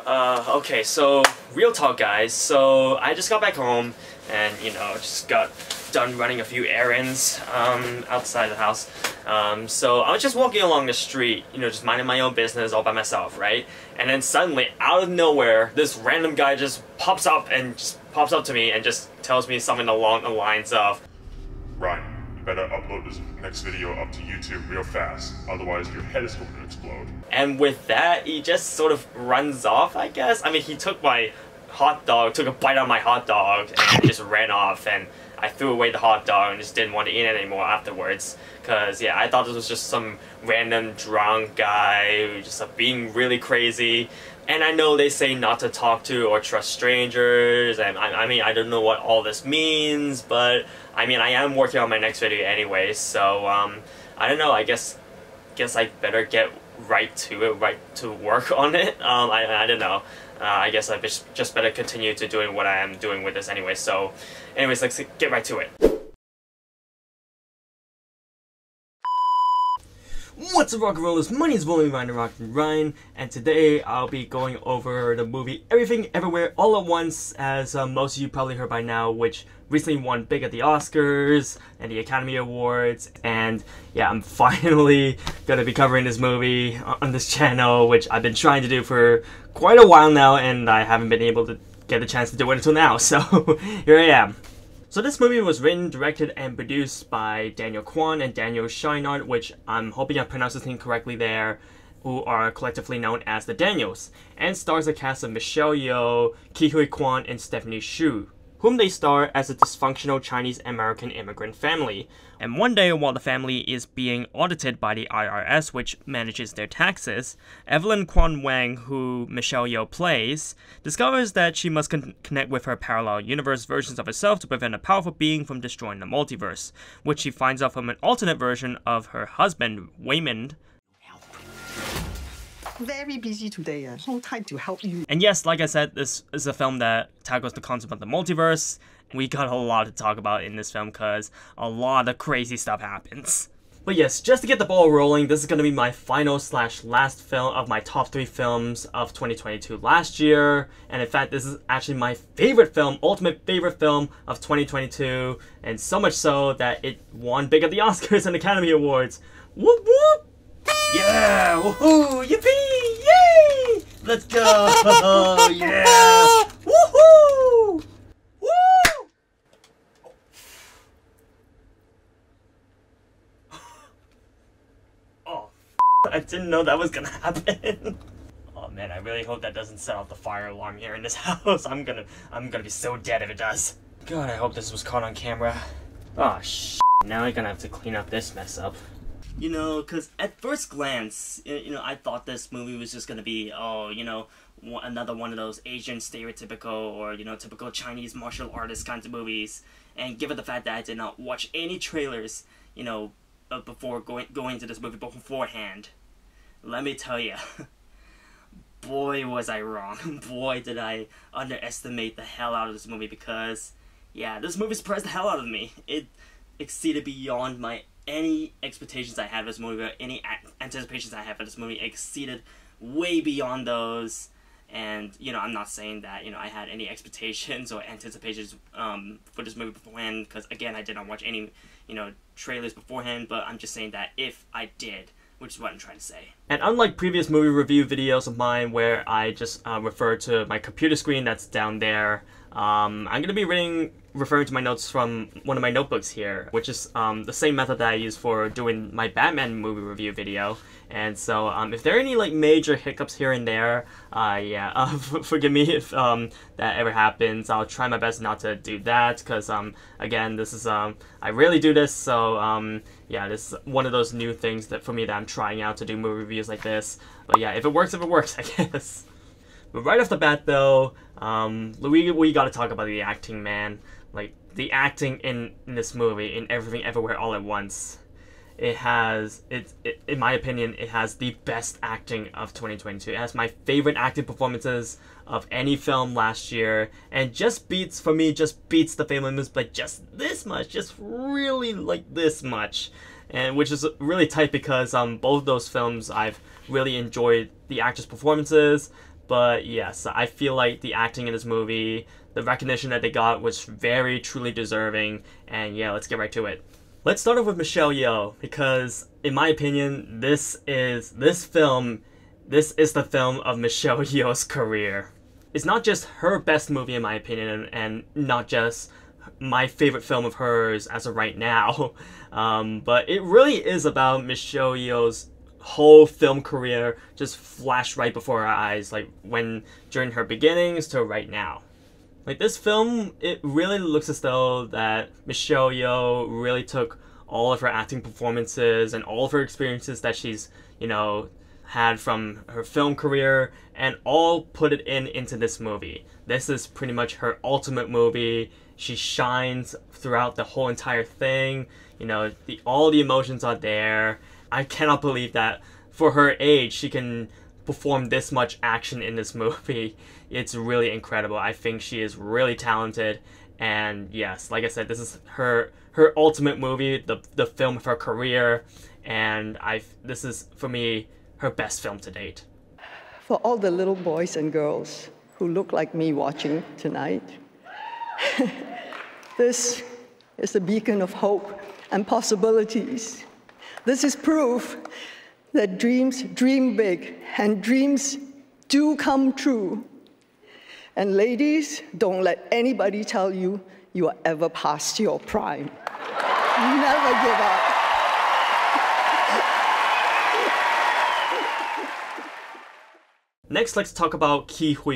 Okay, so real talk guys, so I just got back home and just got done running a few errands outside the house. So I was just walking along the street, just minding my own business all by myself, right? And then suddenly, out of nowhere, this random guy just pops up to me and just tells me something along the lines of, "Ryan, you better upload this next video up to YouTube real fast, otherwise your head is going to explode." And with that, he just sort of runs off, I guess. I mean, he took my hot dog, took a bite out of my hot dog, and just ran off, and I threw away the hot dog and just didn't want to eat it anymore afterwards. Cause yeah, I thought this was just some random drunk guy who just being really crazy. And I know they say not to talk to or trust strangers, and I mean, I don't know what all this means, but I mean, I am working on my next video anyway, so I don't know, I guess I better get right to work on it. I don't know. I guess I just better continue to doing what I am doing with this anyway. So anyways, let's get right to it. What's up, rock and rollers? My name is Ryan, and today I'll be going over the movie Everything Everywhere All at Once, as most of you probably heard by now, which recently won big at the Oscars and the Academy Awards. And yeah, I'm finally gonna be covering this movie on this channel, which I've been trying to do for quite a while now, and I haven't been able to get a chance to do it until now, so here I am. So this movie was written, directed, and produced by Quan and Scheinert, which I'm hoping I pronounced his name correctly there, who are collectively known as the Daniels, and stars a cast of Michelle Yeoh, Quan, and Stephanie Hsu, whom they star as a dysfunctional Chinese-American immigrant family. And one day, while the family is being audited by the IRS, which manages their taxes, Evelyn Quan Wang, who Michelle Yeoh plays, discovers that she must connect with her parallel universe versions of herself to prevent a powerful being from destroying the multiverse, which she finds out from an alternate version of her husband, Waymond. Very busy today, no time to help you. And yes, like I said, this is a film that tackles the concept of the multiverse. We got a lot to talk about in this film because a lot of crazy stuff happens. But yes, just to get the ball rolling, this is going to be my final/last film of my top 3 films of 2022 last year. And in fact, this is actually my favorite film, ultimate favorite film of 2022. And so much so that it won big at the Oscars and Academy Awards. Whoop whoop! Yeah! Woohoo! Yippee! Yay! Let's go! Yeah! Woohoo! Woo! Oh, I didn't know that was gonna happen. Oh man, I really hope that doesn't set off the fire alarm here in this house. I'm gonna be so dead if it does. God, I hope this was caught on camera. Oh shit! Now I'm gonna have to clean up this mess up. Because at first glance, I thought this movie was just gonna be, another one of those Asian stereotypical or, typical Chinese martial artist kinds of movies. And given the fact that I did not watch any trailers, before going into this movie beforehand, let me tell you, boy was I wrong. Boy did I underestimate the hell out of this movie, because, yeah, this movie surprised the hell out of me. It exceeded beyond any expectations I had for this movie, or any anticipations I had for this movie exceeded way beyond those. And, I'm not saying that, I had any expectations or anticipations for this movie beforehand, because, again, I did not watch any, trailers beforehand, but I'm just saying that if I did, which is what I'm trying to say. And unlike previous movie review videos of mine where I just refer to my computer screen that's down there, I'm going to be referring to my notes from one of my notebooks here, which is the same method that I use for doing my Batman movie review video. And so if there are any major hiccups here and there, forgive me if that ever happens. I'll try my best not to do that, because again, this is I rarely do this, so yeah, this is one of those new things that for me that I'm trying out to do movie reviews like this. But yeah, if it works, I guess. But right off the bat, though, we gotta talk about the acting, man. Like, the acting in this movie, in Everything Everywhere All at Once, in my opinion, it has the best acting of 2022. It has my favorite acting performances of any film last year, and just beats the Fabelmans by just this much, just really like this much. And which is really tight because both those films I've really enjoyed the actors' performances, But yes, I feel like the acting in this movie, the recognition that they got was very truly deserving, and yeah, let's get right to it. Let's start off with Michelle Yeoh, because in my opinion, this is the film of Michelle Yeoh's career. It's not just her best movie in my opinion, and not just my favorite film of hers as of right now, but it really is about Michelle Yeoh's whole film career just flashed right before our eyes, like during her beginnings to right now. Like this film, it really looks as though that Michelle Yeoh really took all of her acting performances and all of her experiences that she's, had from her film career and all put it into this movie. This is pretty much her ultimate movie. She shines throughout the whole entire thing. All the emotions are there. I cannot believe that for her age, she can perform this much action in this movie. It's really incredible. I think she is really talented. And yes, like I said, this is her ultimate movie, the film of her career. And this is, for me, her best film to date. For all the little boys and girls who look like me watching tonight, this is a beacon of hope and possibilities. This is proof that dreams dream big and dreams do come true. And ladies, don't let anybody tell you you are ever past your prime. Never give up. Next, let's talk about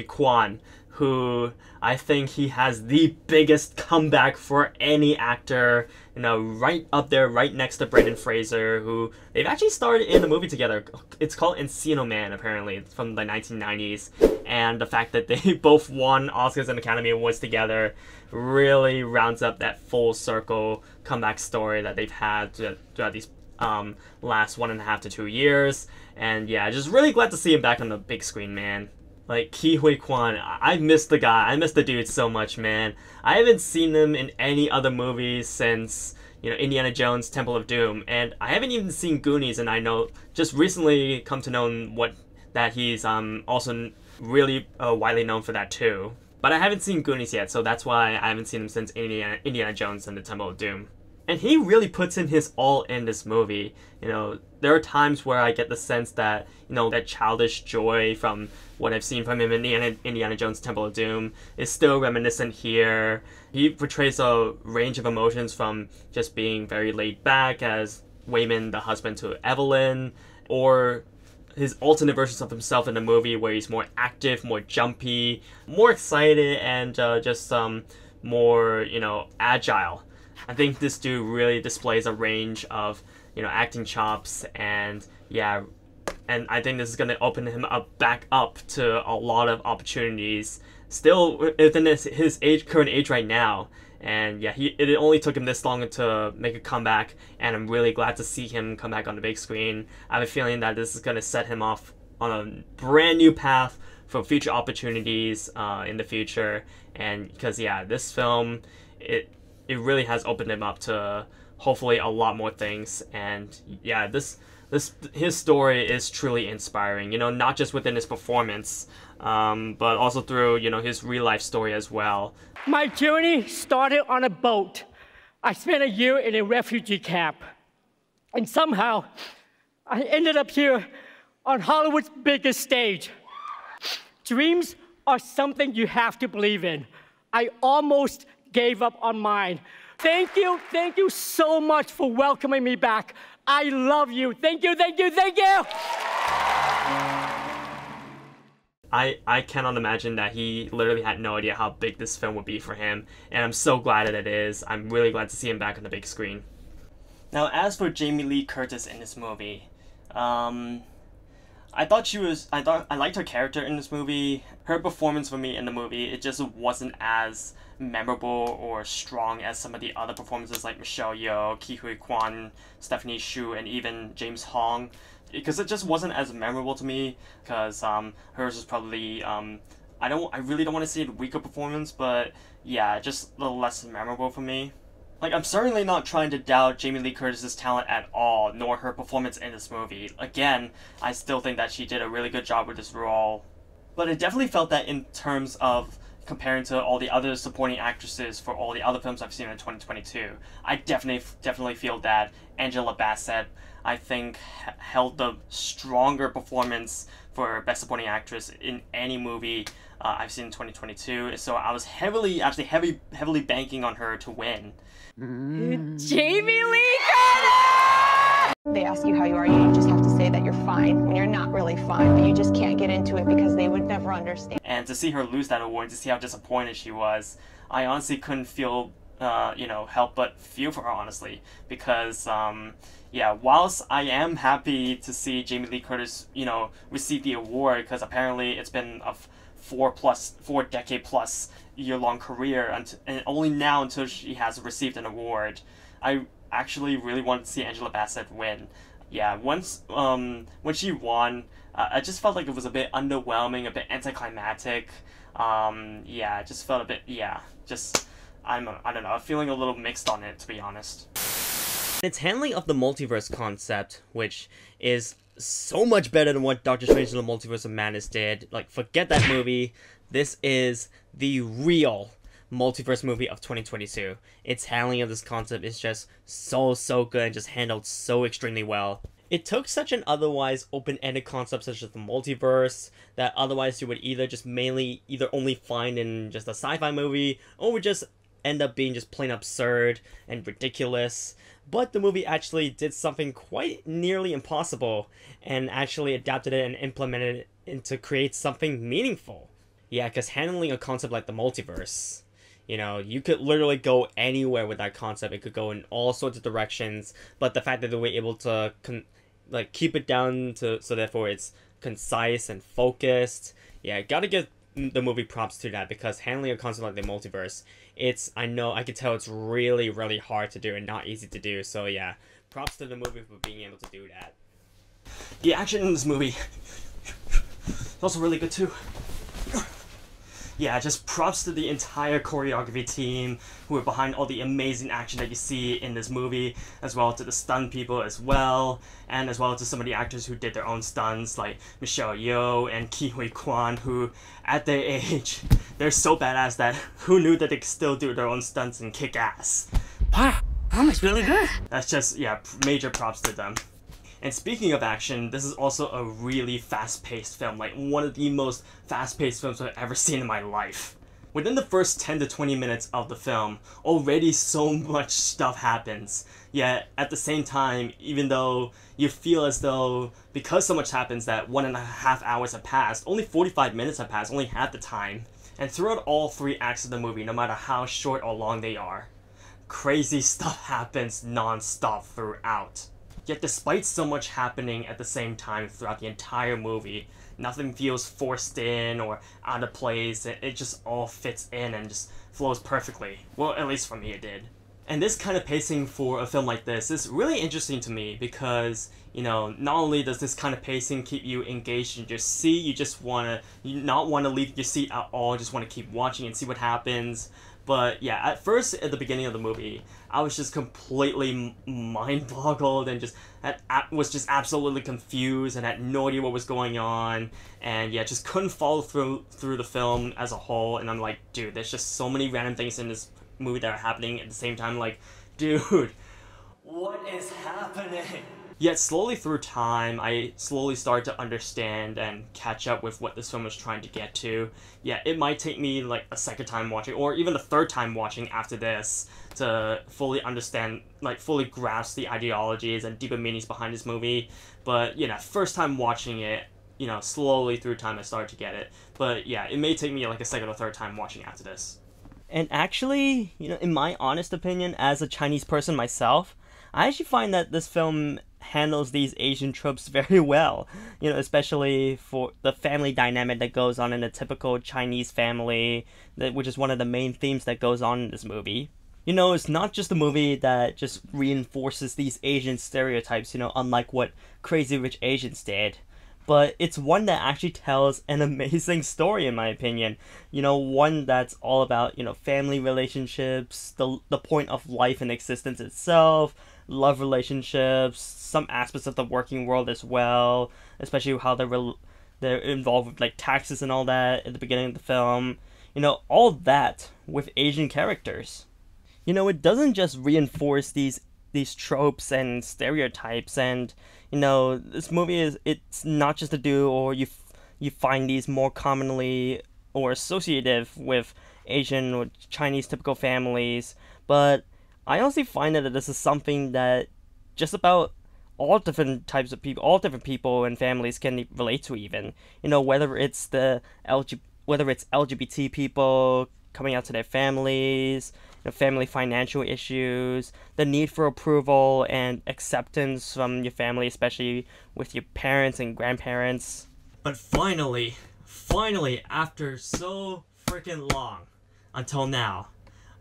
Quan, who I think he has the biggest comeback for any actor, right up there, right next to Brendan Fraser, who they've actually starred in a movie together. It's called Encino Man, apparently. It's from the 1990s. And the fact that they both won Oscars and Academy Awards together really rounds up that full circle comeback story that they've had throughout these last 1.5 to 2 years. And yeah, just really glad to see him back on the big screen, man. Like, Quan, I miss the guy. I miss the dude so much, man. I haven't seen him in any other movies since, Indiana Jones, Temple of Doom. And I haven't even seen Goonies, and I know, just recently come to know that he's also really widely known for that too. But I haven't seen Goonies yet, so that's why I haven't seen him since Indiana Jones and the Temple of Doom. And he really puts in his all in this movie. There are times where I get the sense that, that childish joy from what I've seen from him in Indiana Jones Temple of Doom is still reminiscent here. He portrays a range of emotions from just being very laid back as Wayman, the husband to Evelyn, or his alternate versions of himself in the movie where he's more active, more jumpy, more excited, and just more, agile. I think this dude really displays a range of, acting chops, and yeah, and I think this is going to open him back up to a lot of opportunities still within his current age right now. And yeah, it only took him this long to make a comeback, and I'm really glad to see him come back on the big screen. I have a feeling that this is going to set him off on a brand new path for future opportunities in the future. And because yeah, this film, it really has opened him up to hopefully a lot more things. And yeah, his story is truly inspiring, not just within his performance, but also through, his real life story as well. My journey started on a boat. I spent a year in a refugee camp. And somehow, I ended up here on Hollywood's biggest stage. Dreams are something you have to believe in. I almost gave up on mine. Thank you so much for welcoming me back. I love you. Thank you. I cannot imagine that he literally had no idea how big this film would be for him, and I'm so glad that it is. I'm really glad to see him back on the big screen. Now, as for Jamie Lee Curtis in this movie, I liked her character in this movie. Her performance for me in the movie, it just wasn't as memorable or strong as some of the other performances like Michelle Yeoh, Quan, Stephanie Hsu, and even James Hong, because it just wasn't as memorable to me, because hers was probably I really don't want to say a weaker performance, but yeah, just a little less memorable for me. Like, I'm certainly not trying to doubt Jamie Lee Curtis's talent at all, nor her performance in this movie. Again, I still think that she did a really good job with this role. But I definitely felt that in terms of comparing to all the other supporting actresses for all the other films I've seen in 2022, I definitely feel that Angela Bassett, I think, held the stronger performance for Best Supporting Actress in any movie I've seen in 2022. So I was heavily banking on her to win. Jamie Lee Curtis! They ask you how you are, you just have to say that you're fine when you're not really fine, but you just can't get into it because they would never understand. And to see her lose that award, to see how disappointed she was, I honestly couldn't feel, help but feel for her, honestly, because, whilst I am happy to see Jamie Lee Curtis, receive the award, because apparently it's been a 4 decade plus year-long career, and only now until she has received an award, I actually really wanted to see Angela Bassett win. Yeah, once when she won, I just felt like it was a bit underwhelming, a bit anticlimactic. I just felt a bit, I don't know, I'm feeling a little mixed on it, to be honest. Its handling of the multiverse concept, which is so much better than what Doctor Strange in the Multiverse of Madness did. Like, forget that movie. This is the real multiverse movie of 2022. Its handling of this concept is just so good and just handled so extremely well. It took such an otherwise open-ended concept such as the multiverse that otherwise you would either only find in just a sci-fi movie or would just end up being just plain absurd and ridiculous. But the movie actually did something quite nearly impossible and actually adapted it and implemented it into create something meaningful. Yeah, because handling a concept like the multiverse, you could literally go anywhere with that concept. It could go in all sorts of directions, but the fact that they were able to keep it down so therefore it's concise and focused. Yeah, gotta give the movie props to that, because handling a concept like the multiverse, I could tell it's really, really hard to do and not easy to do. So yeah, props to the movie for being able to do that. The action in this movie is also really good too. Yeah, just props to the entire choreography team who are behind all the amazing action that you see in this movie, as well to the stunt people as well, and as well to some of the actors who did their own stunts, like Michelle Yeoh and Quan, who, at their age, they're so badass that who knew that they could still do their own stunts and kick ass. Wow, that was really good. That's just, major props to them. And speaking of action, this is also a really fast-paced film, like one of the most fast-paced films I've ever seen in my life. Within the first 10 to 20 minutes of the film, already so much stuff happens. Yet, at the same time, even though you feel as though, because so much happens that 1.5 hours have passed, only 45 minutes have passed, only half the time. And throughout all 3 acts of the movie, no matter how short or long they are, crazy stuff happens non-stop throughout. Yet despite so much happening at the same time throughout the entire movie, nothing feels forced in or out of place. It just all fits in and just flows perfectly. Well, at least for me it did. And this kind of pacing for a film like this is really interesting to me because, not only does this kind of pacing keep you engaged in your seat, you not want to leave your seat at all, just want to keep watching and see what happens. But yeah, at first, at the beginning of the movie, I was just completely mind-boggled and was just absolutely confused and had no idea what was going on. And yeah, just couldn't follow through the film as a whole. And I'm like, dude, there's just so many random things in this movie that are happening at the same time. Like, dude, what is happening? Yet slowly through time, I slowly started to understand and catch up with what this film was trying to get to. Yeah, it might take me like a second time watching, or even a third time watching after this, to fully understand, fully grasp the ideologies and deeper meanings behind this movie. But, first time watching it, slowly through time I started to get it. But yeah, it may take me like a second or third time watching after this. And actually, in my honest opinion, as a Chinese person myself, I actually find that this film handles these Asian tropes very well, especially for the family dynamic that goes on in a typical Chinese family, which is one of the main themes that goes on in this movie. It's not just a movie that just reinforces these Asian stereotypes, unlike what Crazy Rich Asians did, but it's one that actually tells an amazing story, in my opinion. One that's all about, family relationships, the point of life and existence itself, love relationships, some aspects of the working world as well, especially how they're involved with like taxes and all that at the beginning of the film. You know, all that with Asian characters. You know, it doesn't just reinforce these tropes and stereotypes, and you know, this movie it's not just a do or you find these more commonly or associative with Asian or Chinese typical families, but I honestly find that this is something that just about all different types of people, all different people and families can relate to. Even, you know, whether it's LGBT people coming out to their families, you know, family financial issues, the need for approval and acceptance from your family, especially with your parents and grandparents. But finally, after so freaking long, until now,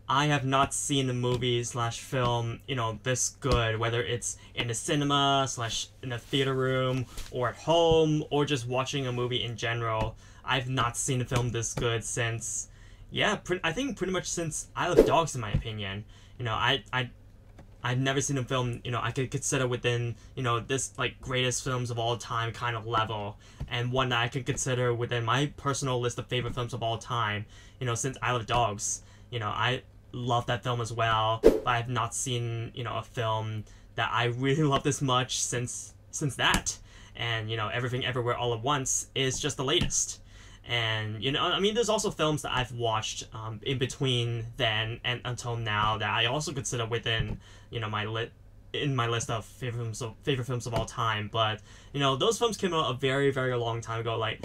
I have not seen a movie / film, you know, this good, whether it's in a cinema / in a theater room or at home or just watching a movie in general. I've not seen a film this good since, I think pretty much since Isle of Dogs, in my opinion. You know, I've never seen a film, you know, I could consider within, you know, this, like, greatest films of all time kind of level, and one that I could consider within my personal list of favorite films of all time, you know, since Isle of Dogs. You know, I love that film as well, but I have not seen, you know, a film that I really love this much since that. And, you know, Everything Everywhere All at Once is just the latest. And, you know, I mean, there's also films that I've watched in between then and until now that I also consider within, you know, my list of favorite films of all time. But, you know, those films came out a very, very long time ago, like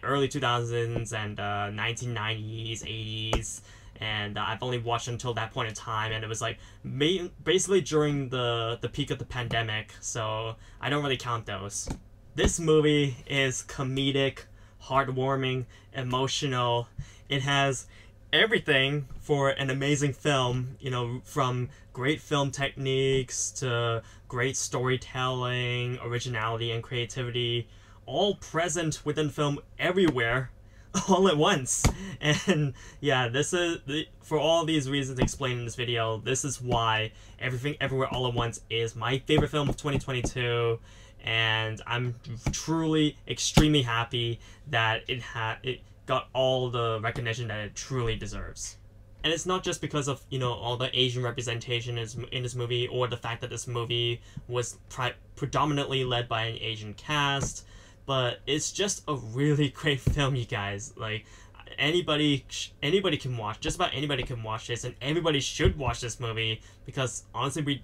early 2000s and 1990s, 80s. And I've only watched until that point in time, and it was like basically during the peak of the pandemic, so I don't really count those. This movie is comedic, heartwarming, emotional. It has everything for an amazing film, you know, from great film techniques to great storytelling, originality, and creativity, all present within film everywhere, all at once. And yeah, this is for all these reasons explained in this video, this is why Everything Everywhere All at Once is my favorite film of 2022, and I'm truly extremely happy that it got all the recognition that it truly deserves. And it's not just because of, you know, all the Asian representation in this movie, or the fact that this movie was predominantly led by an Asian cast, but it's just a really great film, you guys. Like, anybody can watch, just about anybody can watch this, and everybody should watch this movie, because honestly, we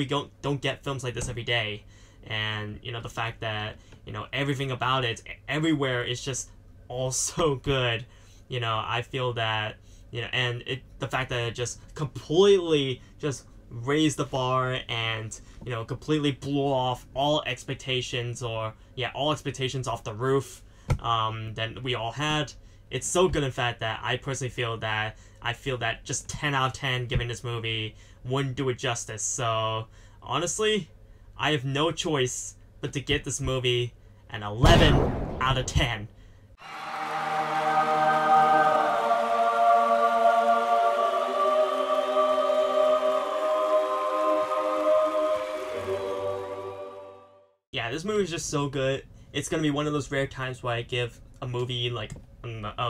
don't get films like this every day. And, you know, the fact that, you know, everything about it, everywhere, is just all so good. You know, I feel that, you know, and the fact that it just completely just raised the bar and, you know, completely blew off all expectations, or all expectations off the roof that we all had. It's so good, in fact, that I personally feel that just 10 out of 10 giving this movie wouldn't do it justice. So honestly, I have no choice but to give this movie an 11 out of 10. Yeah, this movie is just so good. It's gonna be one of those rare times where I give a movie like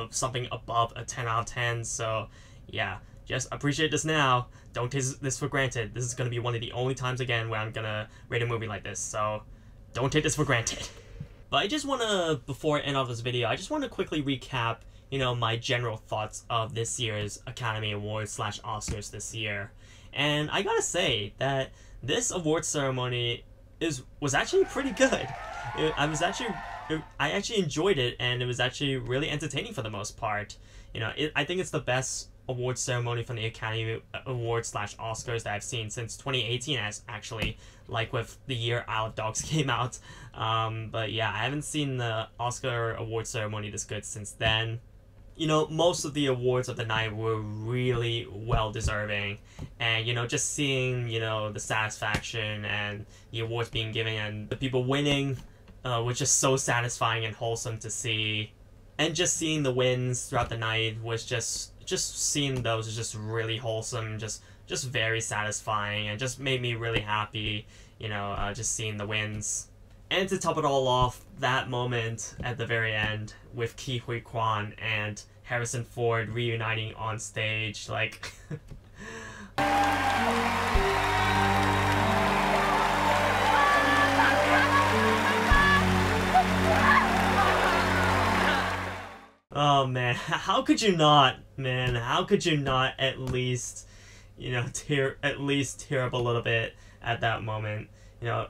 something above a 10 out of 10. So yeah, just appreciate this now. Don't take this for granted. This is gonna be one of the only times again where I'm gonna rate a movie like this. So don't take this for granted. But I just wanna, before I end off this video, I just wanna quickly recap, you know, my general thoughts of this year's Academy Awards / Oscars this year. And I gotta say that this awards ceremony was actually pretty good. I actually enjoyed it, and it was actually really entertaining for the most part. You know, I think it's the best awards ceremony from the Academy Awards / Oscars that I've seen since 2018, actually, like with the year Isle of Dogs came out. But yeah, I haven't seen the Oscar awards ceremony this good since then. You know, most of the awards of the night were really well deserving, and, you know, just seeing, you know, the satisfaction and the awards being given and the people winning was just so satisfying and wholesome to see. And just seeing the wins throughout the night was just seeing those was just really wholesome, just very satisfying, and just made me really happy, you know, just seeing the wins. And to top it all off, that moment at the very end with Quan and Harrison Ford reuniting on stage, like... Oh man, how could you not, man? How could you not at least, you know, tear up a little bit at that moment? You know,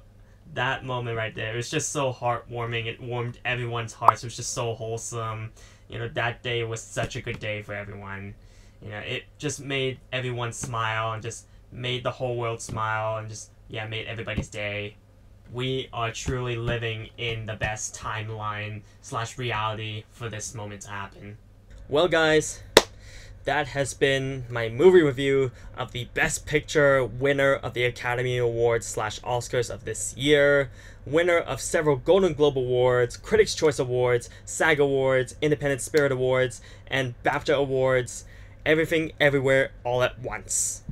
that moment right there, it was just so heartwarming. It warmed everyone's hearts. It was just so wholesome. You know, that day was such a good day for everyone. You know, it just made everyone smile and just made the whole world smile and just, yeah, made everybody's day. We are truly living in the best timeline / reality for this moment to happen. Well guys, that has been my movie review of the Best Picture winner of the Academy Awards / Oscars of this year, winner of several Golden Globe Awards, Critics' Choice Awards, SAG Awards, Independent Spirit Awards, and BAFTA Awards, everything everywhere all at once.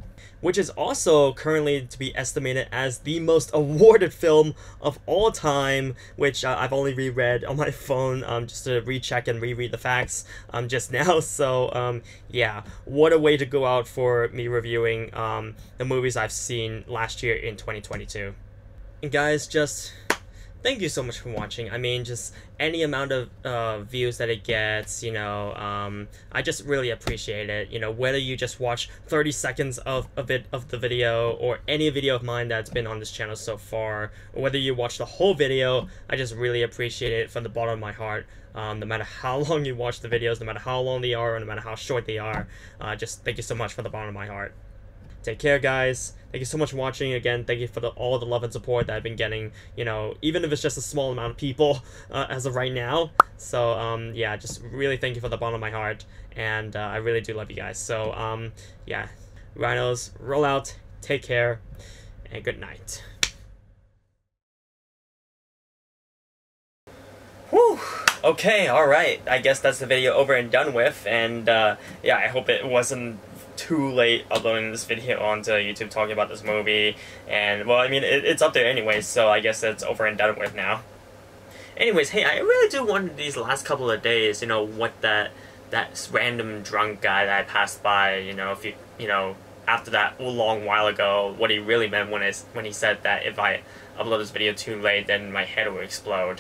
Which is also currently to be estimated as the most awarded film of all time, which I've only reread on my phone just to recheck and reread the facts just now. So yeah, what a way to go out for me reviewing the movies I've seen last year in 2022. And guys, just thank you so much for watching. I mean, just any amount of views that it gets, you know, I just really appreciate it. You know, whether you just watch 30 seconds of the video, or any video of mine that's been on this channel so far, or whether you watch the whole video, I just really appreciate it from the bottom of my heart. No matter how long you watch the videos, no matter how long they are, or no matter how short they are, just thank you so much from the bottom of my heart. Take care, guys. Thank you so much for watching. Again, thank you for all the love and support that I've been getting, you know, even if it's just a small amount of people as of right now. So, yeah, just really thank you for the bottom of my heart, and I really do love you guys. So, yeah, Rhinos, roll out, take care, and good night. Whew. Okay, alright. I guess that's the video over and done with, and, yeah, I hope it wasn't too late uploading this video onto YouTube talking about this movie, and well, I mean, it's up there anyways, so I guess it's over and done with now. Anyways, hey, I really do wonder these last couple of days, you know, what that random drunk guy that I passed by, you know, if you know, after that long while ago, what he really meant when he said that if I upload this video too late, then my head will explode.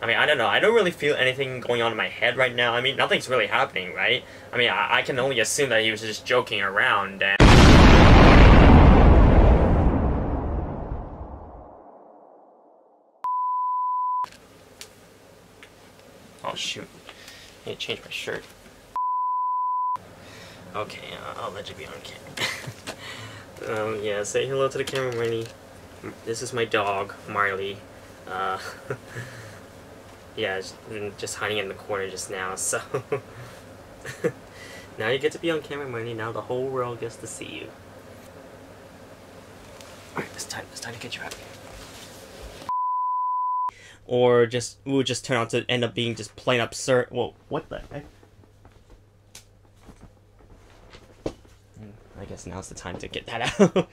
I mean, I don't know. I don't really feel anything going on in my head right now. I mean, nothing's really happening, right? I mean, I can only assume that he was just joking around, and... Oh, shoot. I need to change my shirt. Okay, I'll let you be on camera. Yeah, say hello to the camera, Marnie. This is my dog, Marley. Yeah, just hiding in the corner just now, so... Now you get to be on camera, Marnie. Now the whole world gets to see you. Alright, it's time to get you out of here. Or will just turn out to end up being just plain absurd. Well, what the heck? I guess now's the time to get that out.